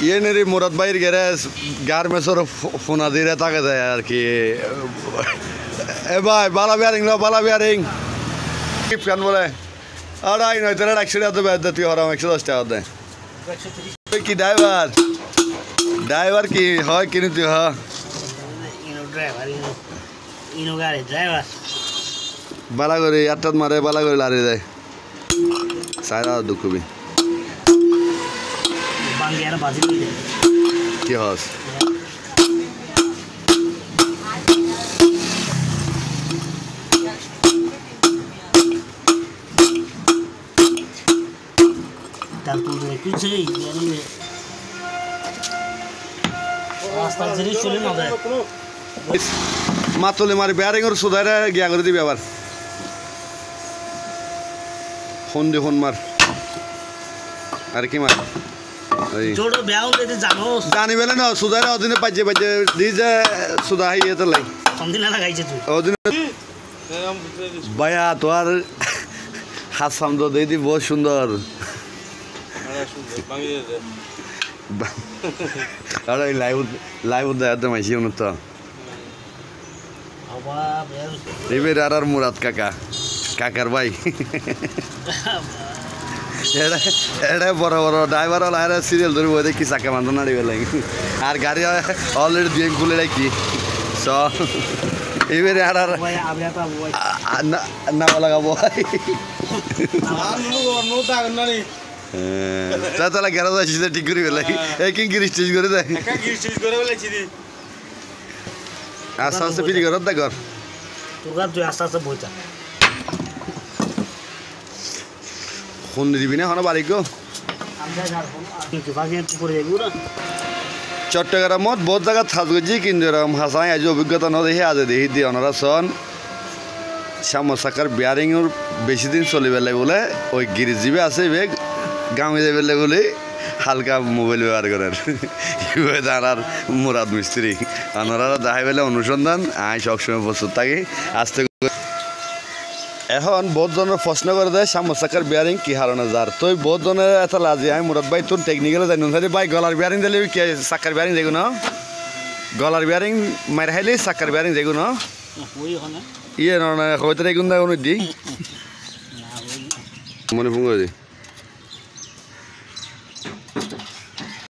ইয়ে নেরি মুরাদ ভাইয়ের গ্যারেজ গার্মেন্টসের ফোনা দিয়ে থাকে যায় আর কি এ ভাই বালা বিয়ারিং কেন বলে আড়াই নয় তোরা 100 টাকা দেবে তুই হরাম 110 টাকা দে কি ড্রাইভার কি হয় কিনে তুই হ্যাঁ বালা করে আটটাত মারে বালা করে লারে যায় সারা দুঃখবি কি হস মাতলে মারি বেয়ারিং ওর সুদারে গিয়া করে দিবি আবার ফোন দি ফোন মার আর কি মার জানি বেলে না সুদারে ওদিনে পাইছে দিছে সুদা হাইয়ে তো লাই ওদিনে ভাইয়া তোর হাত সামতো দিদি বহুত সুন্দর আরে লাইভ দেখাতে মাইছি তো এবার আর মুরাদ কাকার ভাই এটা বড় বড় ড্রাইভার আর সিরিয়াল ধরবো দেখি চাকা বান্ধব নাড়ি লাগে আর গাড়ি অলরেডি দিয়ে খুলে রাখি স এবারে আর না লাগাবো তাহলে গ্যারাজ আসিস ঠিক করে ফেলাই কি স্টেজ করে দেয় আস্তে আস্তে ফিরি কর দেখ ফোন দিবি না হনো বাড়ি গো চট্টগ্রামত বহুত জায়গা থাকছি কিন্তু এরকম হাসাই আজ অভিজ্ঞতা ন দেখি আজ দেখি দিয়ে ওনারা সন সামসাকার বিয়ারিংর বেশি দিন চলি পেলে বলে ওই গিরিজীবী আছে বেগ গামে যাবে বলে হালকা মোবাইল ব্যবহার করার আর মুরাদ মিস্ত্রি ওনারা দেখাই পেলে অনুসন্ধান আই সবসময় প্রস্তুত থাকি আসতে এখন বহুত জনের প্রশ্ন করে দেয় সামসাকার বিয়ারিং কি হারানো যার তো বহুত জনের এত লাজি আমি মুরাদ ভাই তোর টেকনিক্যালে জানি ভাই গলার বিয়ারিং দিলে কি চাকার বিয়ারিং দেখো না গলার বিয়ারিং মার খাইলে চাকার বিয়ারিং দেখো না ইয়ে না হয়তো দেখুন দি মনে ফোন করে দি